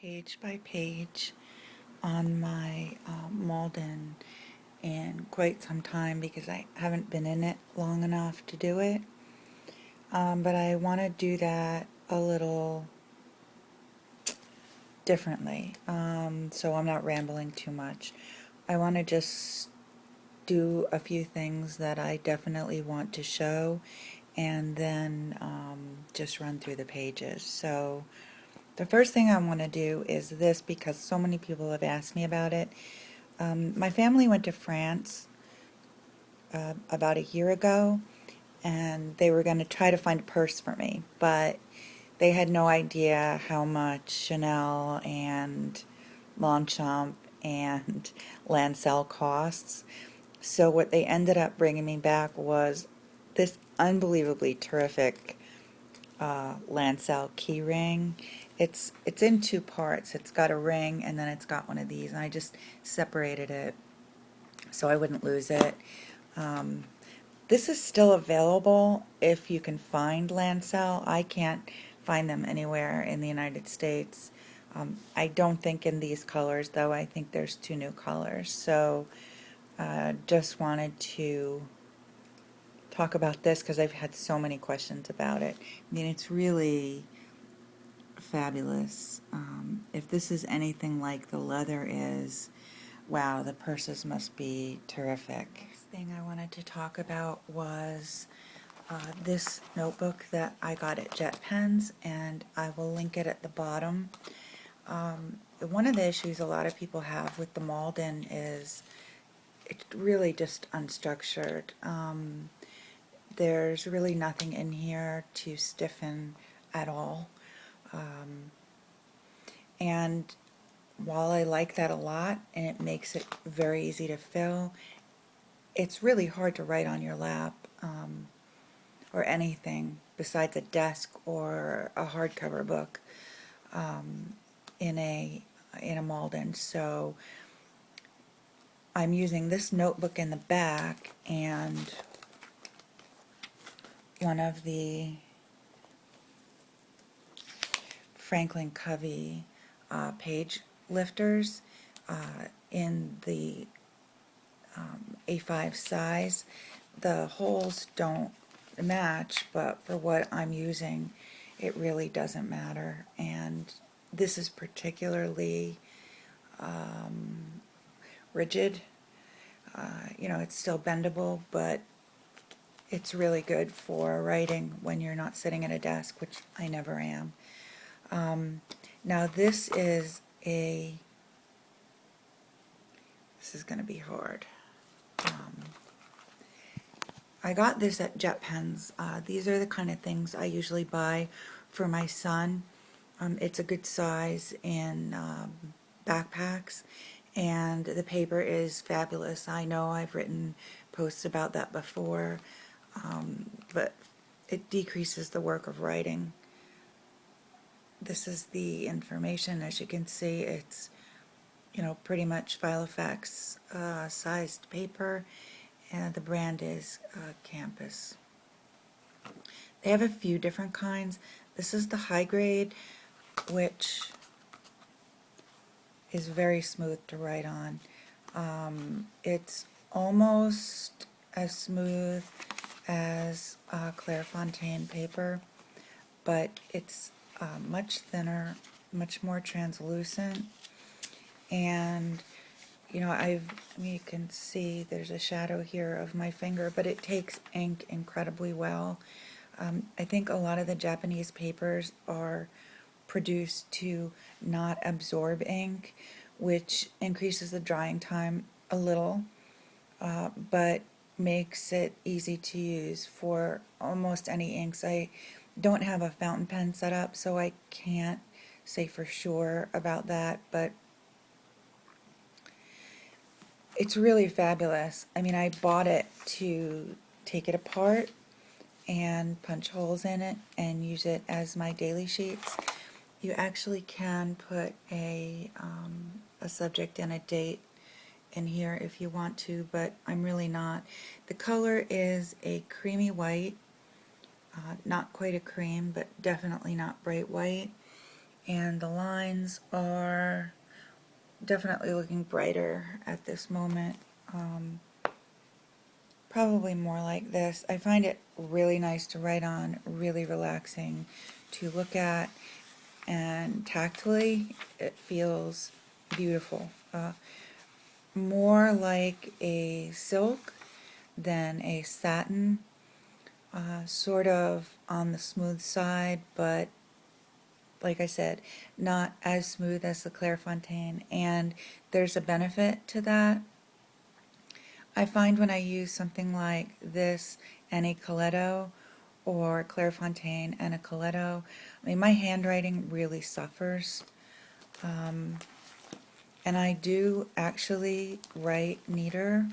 page by page on my Malden in quite some time because I haven't been in it long enough to do it. But I want to do that a little differently, so I'm not rambling too much. I want to just do a few things that I definitely want to show and then just run through the pages. So the first thing I want to do is this because so many people have asked me about it. My family went to France about a year ago, and they were going to try to find a purse for me, but they had no idea how much Chanel and Longchamp and Lancel costs. So what they ended up bringing me back was this unbelievably terrific Lancel key ring. It's in two parts. It's got a ring and then it's got one of these, and I just separated it so I wouldn't lose it. Um, this is still available if you can find Lancel. I can't find them anywhere in the United States. I don't think in these colors, though. I think there's two new colors. So just wanted to talk about this because I've had so many questions about it. I mean, it's really fabulous. If this is anything like the leather is, wow, the purses must be terrific. Next thing I wanted to talk about was this notebook that I got at Jet Pens, and I will link it at the bottom. One of the issues a lot of people have with the Malden is it's really just unstructured. There's really nothing in here to stiffen at all. And while I like that a lot and it makes it very easy to fill, it's really hard to write on your lap or anything besides a desk or a hardcover book in a Malden. So I'm using this notebook in the back and one of the Franklin Covey page lifters in the A5 size. The holes don't match, but for what I'm using, it really doesn't matter. And this is particularly rigid. You know, it's still bendable, but it's really good for writing when you're not sitting at a desk, which I never am. Now this is going to be hard. I got this at Jet Pens. These are the kind of things I usually buy for my son. It's a good size in backpacks, and the paper is fabulous. I know I've written posts about that before, but it decreases the work of writing. This is the information. As you can see, it's, you know, pretty much Filofax sized paper, and the brand is Campus. They have a few different kinds. This is the high grade, which is very smooth to write on. It's almost as smooth as Clairefontaine paper, but it's much thinner, much more translucent, and you know, you can see there's a shadow here of my finger, but it takes ink incredibly well. I think a lot of the Japanese papers are produced to not absorb ink, which increases the drying time a little, but makes it easy to use for almost any inks. I don't have a fountain pen set up, so I can't say for sure about that, but it's really fabulous. I mean, I bought it to take it apart and punch holes in it and use it as my daily sheets. You actually can put a subject and a date in here if you want to, but I'm really not. The color is a creamy white, not quite a cream, but definitely not bright white. and the lines are definitely looking brighter at this moment. Probably more like this. I find it really nice to write on, really relaxing to look at, and tactily it feels beautiful. More like a silk than a satin, sort of on the smooth side, but like I said, not as smooth as the Clairefontaine, and there's a benefit to that. I find when I use something like this and a Coletto, or Clairefontaine and a Coletto, I mean, my handwriting really suffers. And I do actually write neater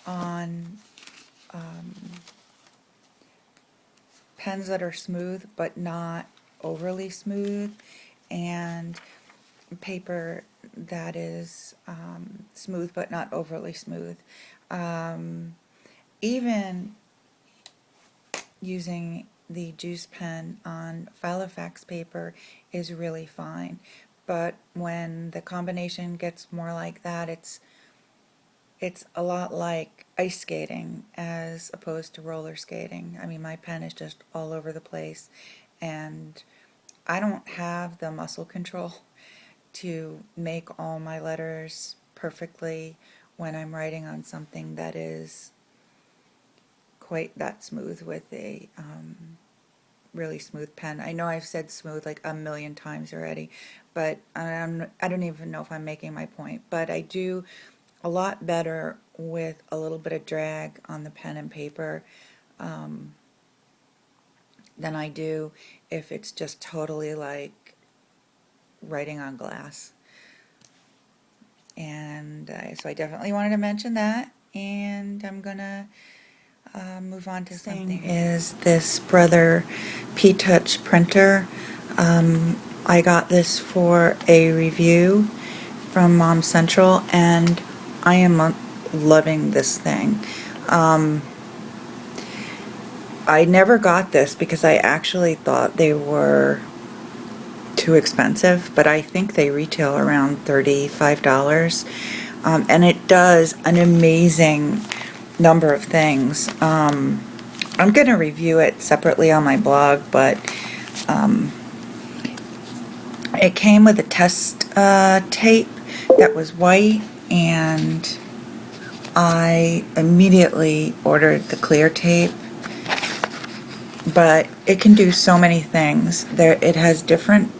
on pens that are smooth but not overly smooth, and paper that is smooth but not overly smooth. Even using the juice pen on Filofax paper is really fine, but when the combination gets more like that, it's a lot like ice skating as opposed to roller skating. I mean, my pen is just all over the place, and I don't have the muscle control to make all my letters perfectly when I'm writing on something that is quite that smooth with a really smooth pen. I know I've said smooth like a million times already, but I don't even know if I'm making my point. But I do a lot better with a little bit of drag on the pen and paper than I do if it's just totally like writing on glass. And so I definitely wanted to mention that, and I'm gonna move on to something. Is this Brother PTouch printer. I got this for a review from Mom Central, and I am loving this thing. I never got this because I actually thought they were too expensive, but I think they retail around $35. And it does an amazing number of things. I'm going to review it separately on my blog, but it came with a test tape that was white, and I immediately ordered the clear tape. But it can do so many things. It has different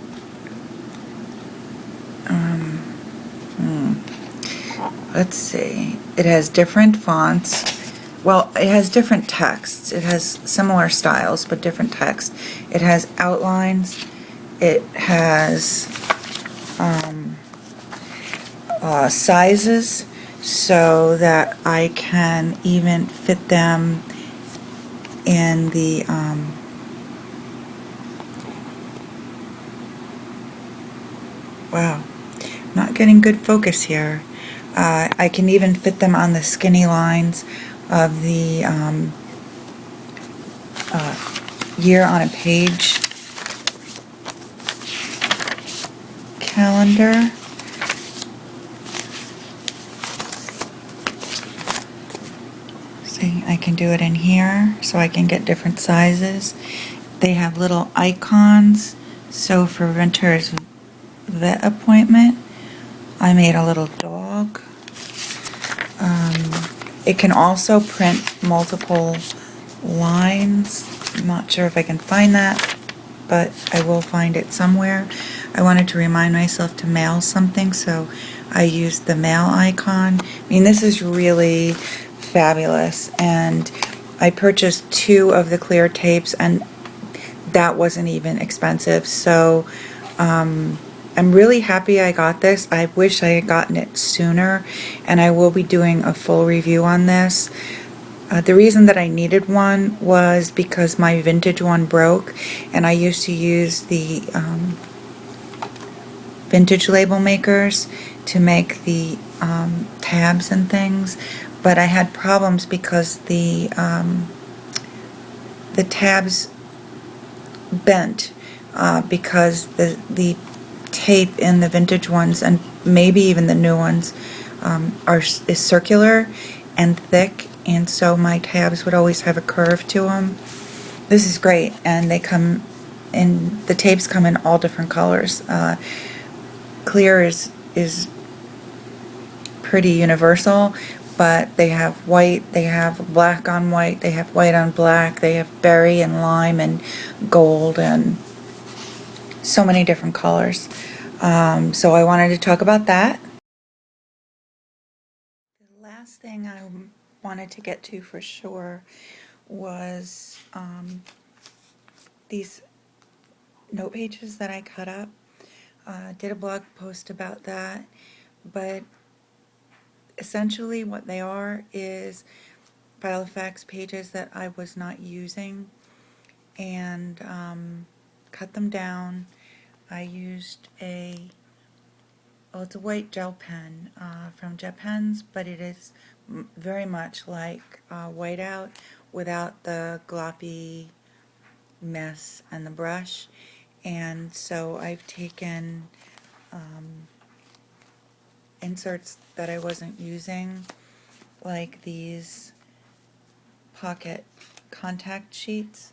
let's see. It has different fonts. Well, it has different texts. It has similar styles, but different text. It has outlines. It has sizes so that I can even fit them in the wow, I'm not getting good focus here. I can even fit them on the skinny lines of the year on a page calendar. See, I can do it in here so I can get different sizes. They have little icons, so for Winter's vet appointment, I made a little dog. It can also print multiple lines. I'm not sure if I can find that, but I will find it somewhere. I wanted to remind myself to mail something, so I used the mail icon. I mean, this is really fabulous, and I purchased 2 of the clear tapes, and that wasn't even expensive, so I'm really happy I got this. I wish I had gotten it sooner, and I will be doing a full review on this. The reason that I needed one was because my vintage one broke, and I used to use the vintage label makers to make the tabs and things, but I had problems because the tabs bent because the tape in the vintage ones, and maybe even the new ones, is circular and thick, and so my tabs would always have a curve to them. This is great, and the tapes come in all different colors. Clear is pretty universal, but they have white, they have black on white, they have white on black, they have berry and lime and gold and so many different colors. So I wanted to talk about that. The last thing I wanted to get to for sure was these note pages that I cut up. Did a blog post about that, but essentially what they are is Filofax pages that I was not using, and cut them down. I used it's a white gel pen from Jet Pens, but it is very much like whiteout without the gloppy mess and the brush. And so I've taken inserts that I wasn't using, like these pocket contact sheets,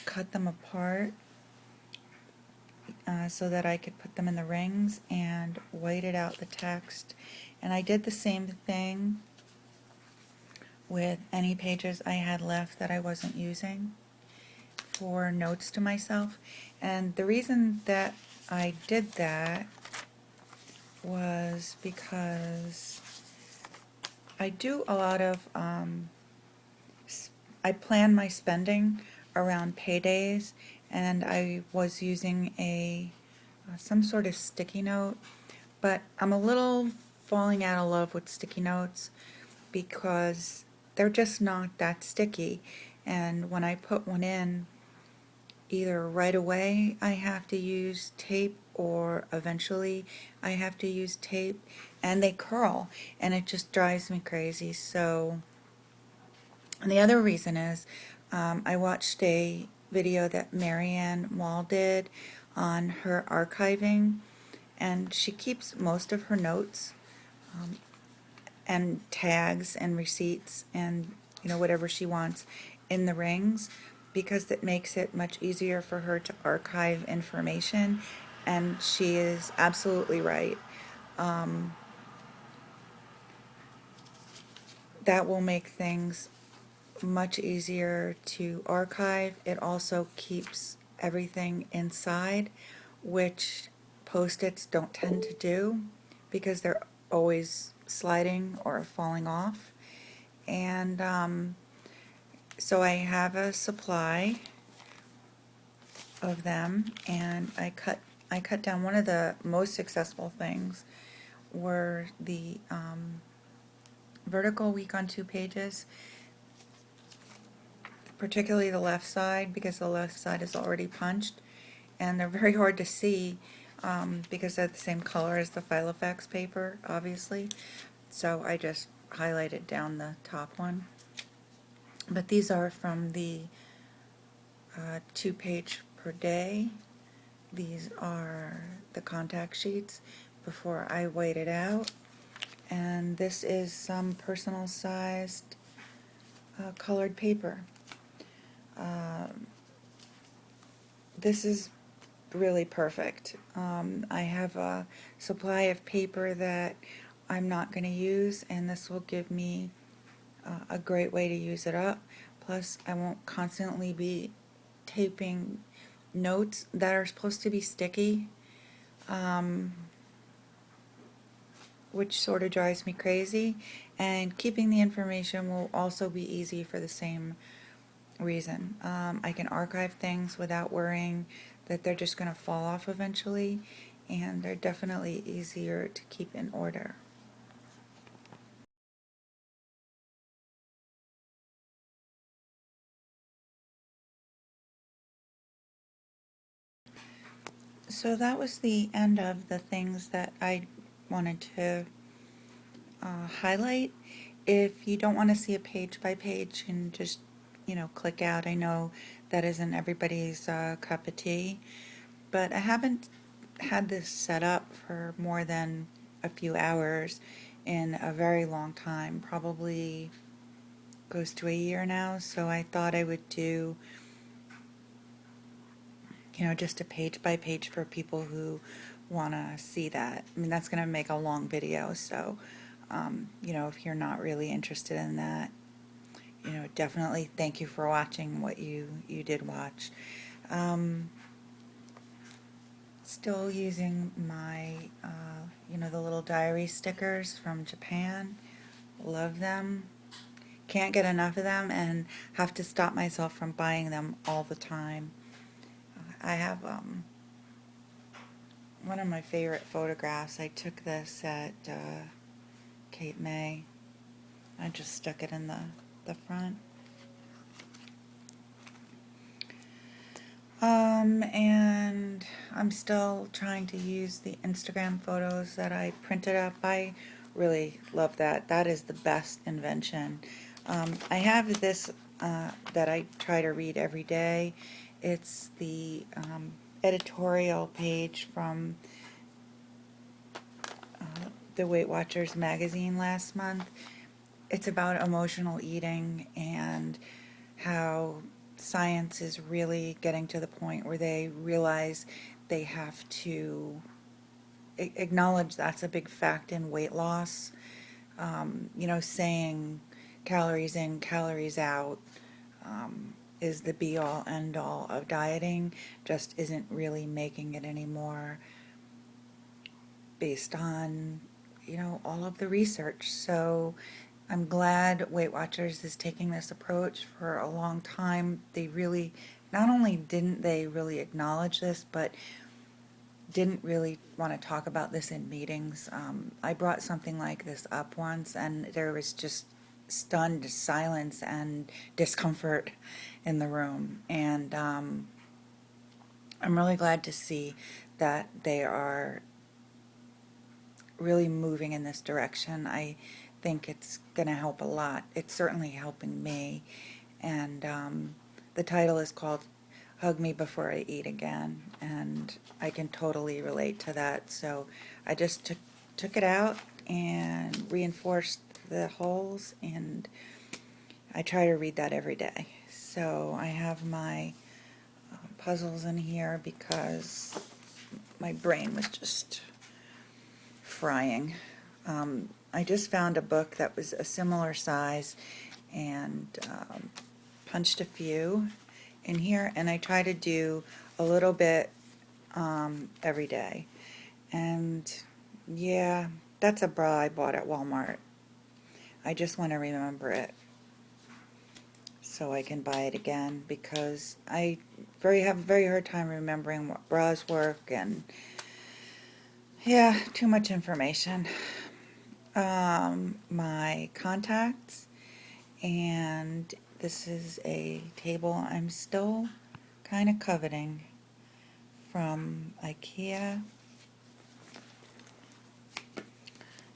cut them apart so that I could put them in the rings and whited out the text. And I did the same thing with any pages I had left that I wasn't using for notes to myself. And the reason that I did that was because I do a lot of, I plan my spending around paydays, and I was using some sort of sticky note, but I'm a little falling out of love with sticky notes because they're just not that sticky. And when I put one in, either right away I have to use tape or eventually I have to use tape, and they curl, and it just drives me crazy. So, and the other reason is I watched a video that Marianne Wall did on her archiving, and she keeps most of her notes and tags and receipts and whatever she wants in the rings, because it makes it much easier for her to archive information, and she is absolutely right. That will make things much easier to archive. It also keeps everything inside, which Post-its don't tend to do because they're always sliding or falling off. And so I have a supply of them, and I cut down. One of the most successful things were the vertical week on 2 pages, particularly the left side, because the left side is already punched, and they're very hard to see because they're the same color as the Filofax paper, obviously. So I just highlighted down the top one. But these are from the 2-page per day. These are the contact sheets before I weighed it out. And this is some personal sized colored paper. This is really perfect. I have a supply of paper that I'm not going to use, and this will give me a great way to use it up. Plus, I won't constantly be taping notes that are supposed to be sticky, which sort of drives me crazy. And keeping the information will also be easy for the same reason. I can archive things without worrying that they're just going to fall off eventually, and they're definitely easier to keep in order. So that was the end of the things that I wanted to highlight. If you don't want to see a page by page and just click out, I know that isn't everybody's cup of tea, but I haven't had this set up for more than a few hours in a very long time, probably goes to a year now, so I thought I would do, just a page by page for people who want to see that. I mean, that's going to make a long video, so, if you're not really interested in that, definitely thank you for watching what you did watch. Still using my, the little diary stickers from Japan. Love them. Can't get enough of them and have to stop myself from buying them all the time. I have one of my favorite photographs. I took this at Cape May. I just stuck it in the front. And I'm still trying to use the Instagram photos that I printed up. I really love that. That is the best invention. I have this that I try to read every day. It's the editorial page from the Weight Watchers magazine last month. It's about emotional eating and how science is really getting to the point where they realize they have to acknowledge that's a big fact in weight loss. Saying calories in, calories out is the be all end all of dieting just isn't really making it anymore based on, all of the research. So I'm glad Weight Watchers is taking this approach. For a long time, they really, not only didn't they really acknowledge this, but didn't really want to talk about this in meetings. I brought something like this up once, and there was just stunned silence and discomfort in the room. And I'm really glad to see that they are really moving in this direction. I think it's going to help a lot. It's certainly helping me. And the title is called Hug Me Before I Eat Again, and I can totally relate to that. So I just took it out and reinforced the holes, and I try to read that every day. So I have my puzzles in here because my brain was just frying. I just found a book that was a similar size and punched a few in here, and I try to do a little bit every day. And yeah, that's a bra I bought at Walmart. I just want to remember it so I can buy it again, because I have a very hard time remembering what bras work, and yeah, too much information. My contacts, and this is a table I'm still kind of coveting from IKEA.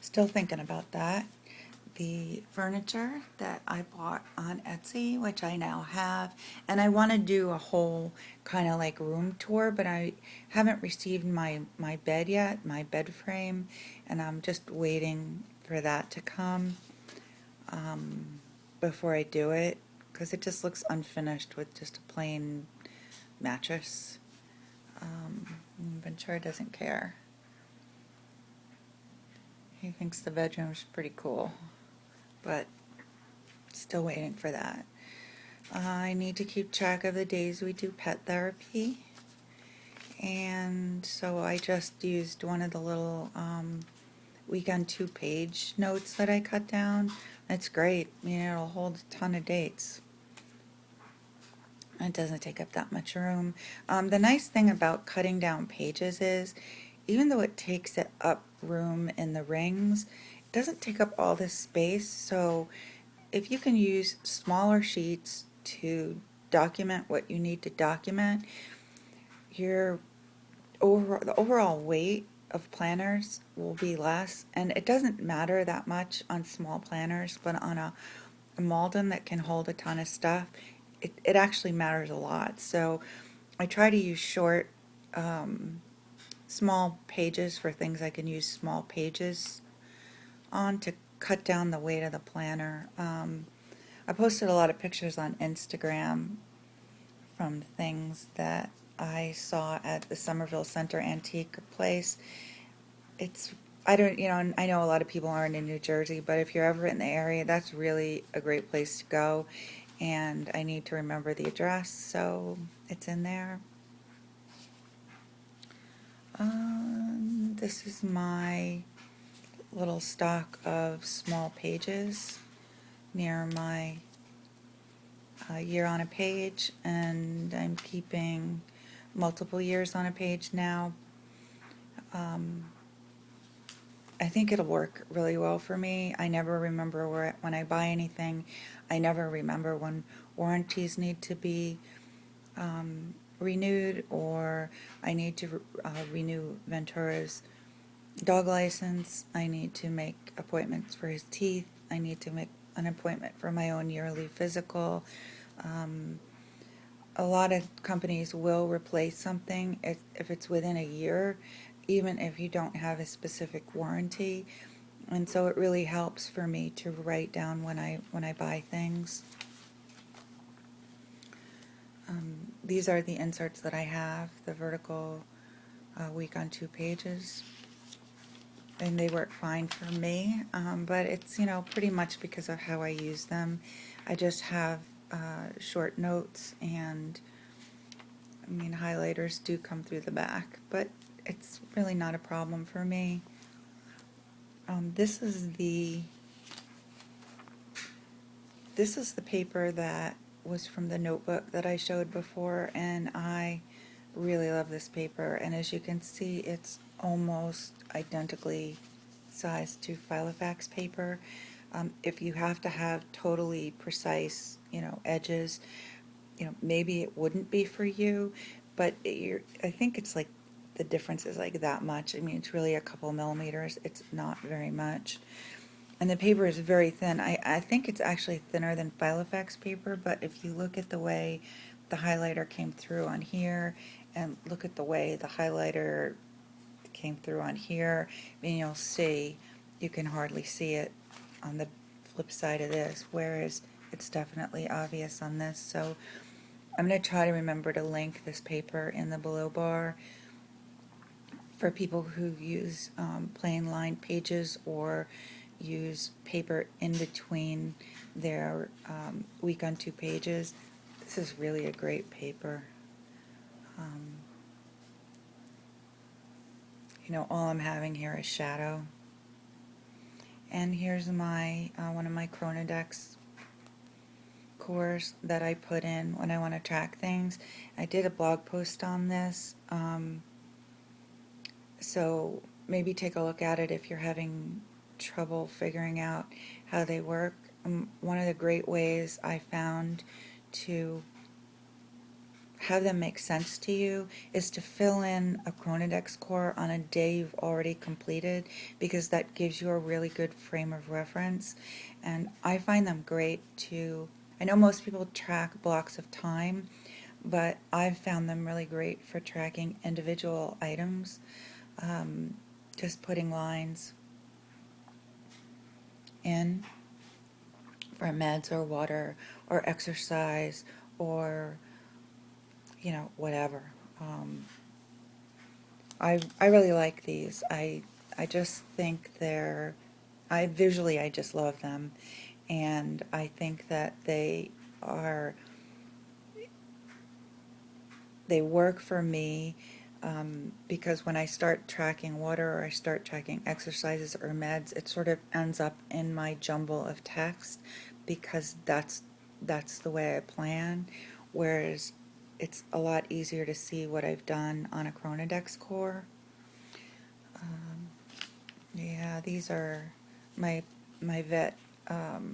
Still thinking about that. The furniture that I bought on Etsy, which I now have, and I want to do a whole kind of like room tour, but I haven't received my bed yet, my bed frame, and I'm just waiting for that to come before I do it, because it just looks unfinished with just a plain mattress. Ventura doesn't care. He thinks the bedroom's pretty cool, but still waiting for that. I need to keep track of the days we do pet therapy, and so I just used one of the little weekend 2-page notes that I cut down. It's great. It'll hold a ton of dates. It doesn't take up that much room. The nice thing about cutting down pages is, even though it takes it up room in the rings, it doesn't take up all this space. So if you can use smaller sheets to document what you need to document, the overall weight of planners will be less. And it doesn't matter that much on small planners, but on a Malden that can hold a ton of stuff, it actually matters a lot. So I try to use short small pages for things I can use small pages on to cut down the weight of the planner. I posted a lot of pictures on Instagram from things that I saw at the Somerville Center Antique Place. It's, I don't, you know, and I know a lot of people aren't in New Jersey, but if you're ever in the area, that's really a great place to go. And I need to remember the address, so it's in there. This is my little stock of small pages near my year on a page, and I'm keeping multiple years on a page now. I think it'll work really well for me. I never remember when I buy anything, I never remember when warranties need to be renewed, or I need to renew Ventura's dog license. I need to make appointments for his teeth. I need to make an appointment for my own yearly physical. A lot of companies will replace something if it's within a year, even if you don't have a specific warranty. And so it really helps for me to write down when I buy things. These are the inserts that I have, the vertical week on 2 pages. And they work fine for me, but it's, you know, pretty much because of how I use them. I just have short notes, and I mean, highlighters do come through the back, but it's really not a problem for me. This is the paper that was from the notebook that I showed before, and I really love this paper. And as you can see, it's almost identically sized to Filofax paper. If you have to have totally precise, you know, edges, you know, maybe it wouldn't be for you, but I think it's like the difference is like that much. I mean, it's really a couple millimeters. It's not very much. And the paper is very thin. I think it's actually thinner than Filofax paper, but if you look at the way the highlighter came through on here, and look at the way the highlighter came through on here, I mean, you'll see, you can hardly see it on the flip side of this, whereas it's definitely obvious on this. So I'm going to try to remember to link this paper in the below bar for people who use plain line pages or use paper in between their week on 2 pages. This is really a great paper. You know, all I'm having here is shadow. And here's my one of my Chrono Decks cores that I put in when I want to track things. I did a blog post on this, so maybe take a look at it if you're having trouble figuring out how they work. One of the great ways I found to have them make sense to you is to fill in a Chrono Deck core on a day you've already completed, because that gives you a really good frame of reference. And I find them great to, I know most people track blocks of time, but I've found them really great for tracking individual items. Just putting lines in for meds or water or exercise or, you know, whatever. I really like these. I just think I just love them, and I think that they work for me, because when I start tracking water or I start tracking exercises or meds, it sort of ends up in my jumble of text, because that's the way I plan, whereas it's a lot easier to see what I've done on a Chrono Deck core. Yeah, these are my vet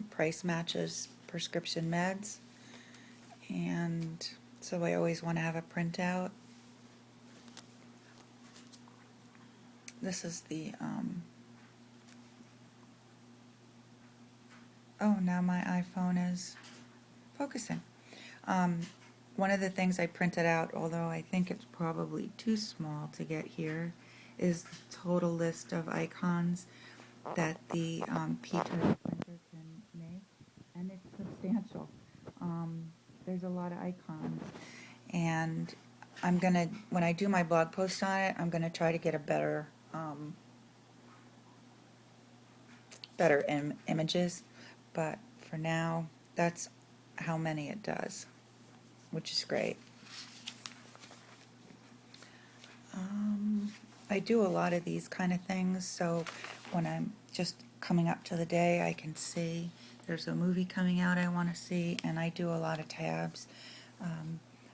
price matches prescription meds, and so I always want to have a printout. This is the oh, now my iPhone is focusing. one of the things I printed out, although I think it's probably too small to get here, is the total list of icons that the PTouch printer can make, and it's substantial. There's a lot of icons, and I'm gonna, when I do my blog post on it, I'm gonna try to get a better images, but for now, that's how many it does, which is great. I do a lot of these kind of things, so when I'm just coming up to the day, I can see there's a movie coming out I want to see, and I do a lot of tabs.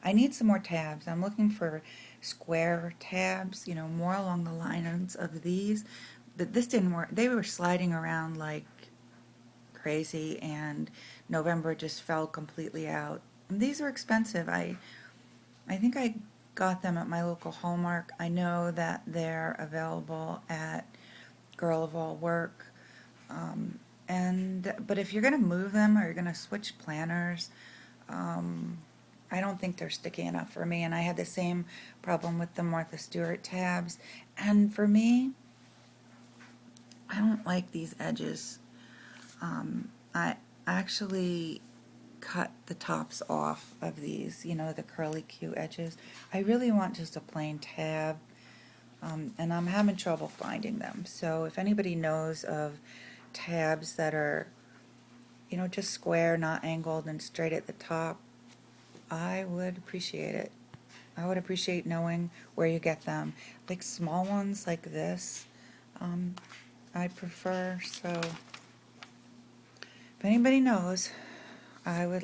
I need some more tabs. I'm looking for square tabs, more along the lines of these. But this didn't work. They were sliding around like crazy, and November just fell completely out. And these are expensive. I think I got them at my local Hallmark. I know that they're available at Girl of All Work. But if you're going to move them or you're going to switch planners, I don't think they're sticky enough for me. And I had the same problem with the Martha Stewart tabs. And for me, I don't like these edges. I actually cut the tops off of these, the curly Q edges. I really want just a plain tab, and I'm having trouble finding them. So if anybody knows of tabs that are, just square, not angled, and straight at the top, I would appreciate it. I would appreciate knowing where you get them. Like small ones like this, I prefer, so if anybody knows, I would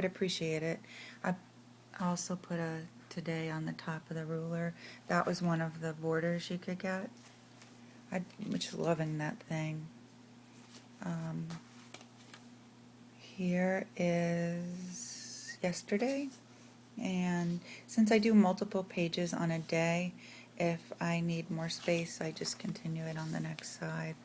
appreciate it. I also put a today on the top of the ruler. That was one of the borders you could get. I'm just loving that thing. Here is yesterday, and since I do multiple pages on a day, if I need more space, I just continue it on the next side.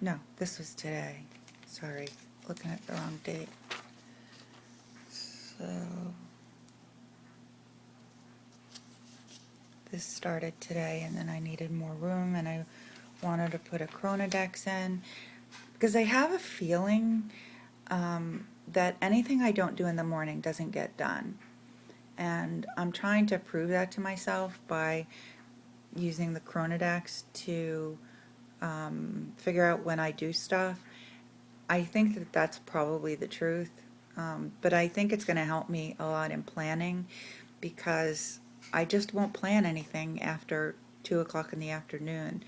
No, this was today. Sorry, looking at the wrong date. So this started today, and then I needed more room, and I wanted to put a Chrono Deck in, because I have a feeling that anything I don't do in the morning doesn't get done. And I'm trying to prove that to myself by using the Chrono Decks to figure out when I do stuff. I think that that's probably the truth, but I think it's going to help me a lot in planning, because I just won't plan anything after 2 o'clock in the afternoon.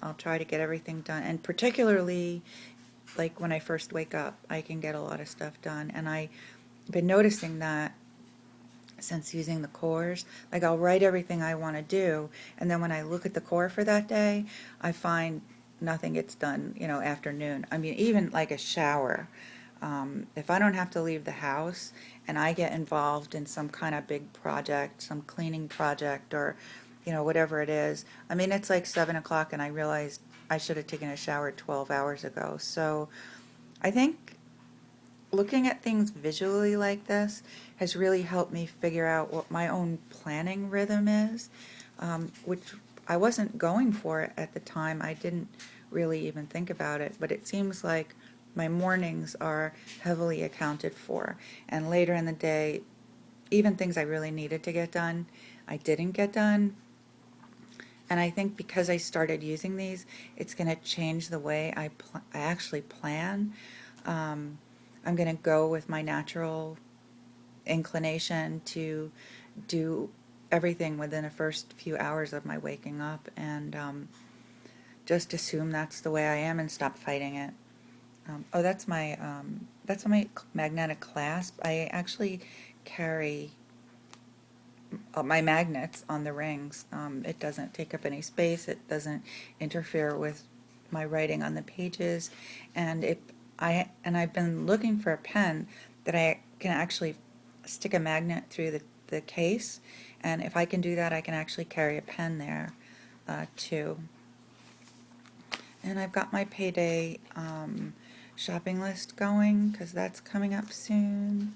I'll try to get everything done, and particularly like when I first wake up, I can get a lot of stuff done, and I've been noticing that since using the cores. Like, I'll write everything I want to do, and then when I look at the core for that day, I find nothing gets done, afternoon. I mean, even like a shower. If I don't have to leave the house and I get involved in some kind of big project, some cleaning project, or, whatever it is, I mean, it's like 7 o'clock and I realized I should have taken a shower 12 hours ago. So I think looking at things visually like this has really helped me figure out what my own planning rhythm is, which I wasn't going for at the time. I didn't really even think about it, but it seems like my mornings are heavily accounted for, and later in the day, even things I really needed to get done, I didn't get done. And I think because I started using these, it's going to change the way I actually plan. I'm going to go with my natural inclination to do everything within the first few hours of my waking up, and just assume that's the way I am and stop fighting it. That's my magnetic clasp. I actually carry my magnets on the rings. It doesn't take up any space. It doesn't interfere with my writing on the pages. And I've been looking for a pen that I can actually stick a magnet through the case. And if I can do that, I can actually carry a pen there too. And I've got my payday shopping list going because that's coming up soon.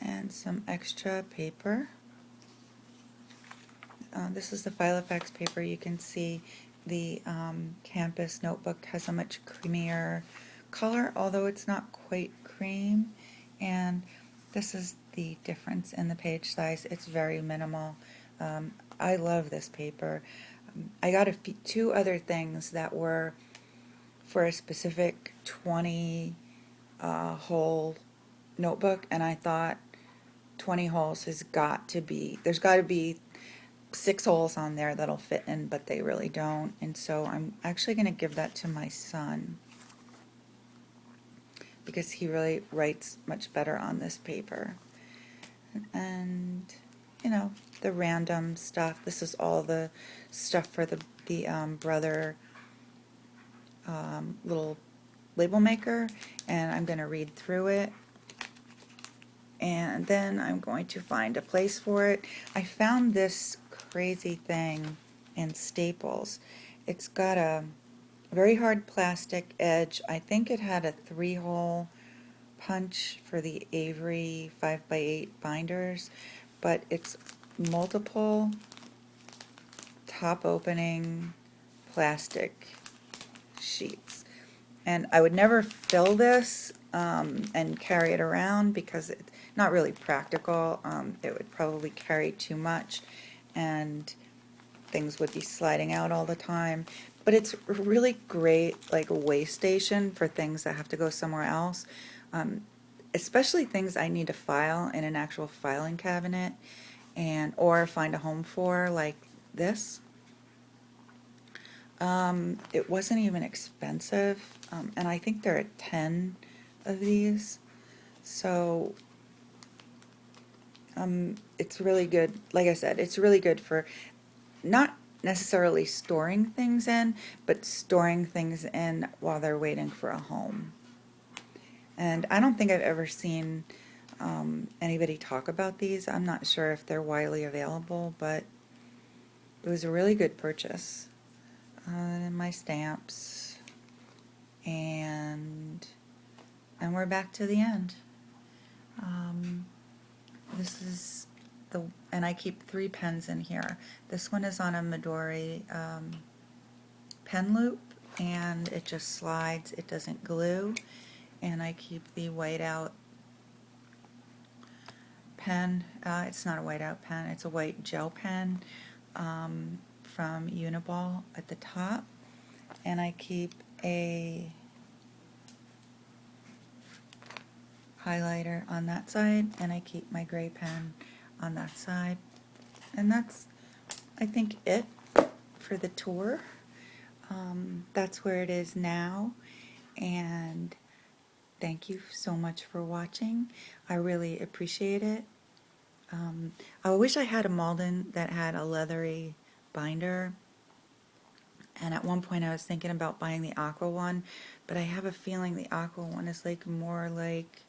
And some extra paper. This is the Filofax paper. You can see the campus notebook has a much creamier color, although it's not quite cream. And this is the difference in the page size. It's very minimal. I love this paper. I got two other things that were for a specific 20 hole notebook, and I thought 20 holes has got to be, there's got to be 6 holes on there that'll fit in, but they really don't. And so I'm actually going to give that to my son because he really writes much better on this paper. And you know, the random stuff. This is all the stuff for the brother little label maker, and I'm going to read through it. And then I'm going to find a place for it. I found this crazy thing in Staples. It's got a very hard plastic edge. I think it had a 3-hole punch for the Avery 5x8 binders, but it's multiple top opening plastic sheets. And I would never fill this and carry it around because it's not really practical. It would probably carry too much and things would be sliding out all the time. But it's really great, like a way station for things that have to go somewhere else, especially things I need to file in an actual filing cabinet and or find a home for, like this. It wasn't even expensive, and I think there are 10 of these, so it's really good. Like I said, it's really good for not necessarily storing things in, but storing things in while they're waiting for a home. And I don't think I've ever seen anybody talk about these. I'm not sure if they're widely available, but it was a really good purchase. And my stamps, and we're back to the end. This is the, and I keep 3 pens in here. This one is on a Midori pen loop, and it just slides, it doesn't glue. And I keep the whiteout pen. It's not a whiteout pen, it's a white gel pen from Uniball at the top. And I keep a highlighter on that side, and I keep my gray pen on that side. And that's, I think, it for the tour. That's where it is now, and thank you so much for watching. I really appreciate it. I wish I had a Malden that had a leathery binder, and at one point I was thinking about buying the aqua one, but I have a feeling the aqua one is like more like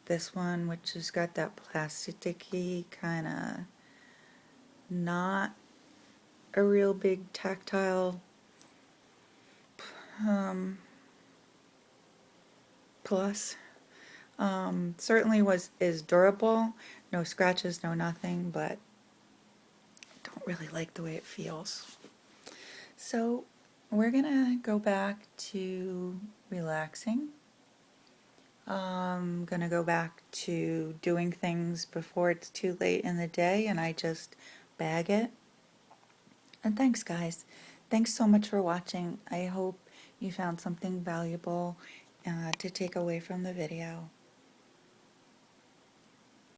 this one, which has got that plasticky kind of, not a real big tactile plus. Certainly is durable, no scratches, no nothing, but don't really like the way it feels. So we're gonna go back to relaxing. I'm gonna go back to doing things before it's too late in the day and I just bag it. And thanks, guys. Thanks so much for watching. I hope you found something valuable to take away from the video.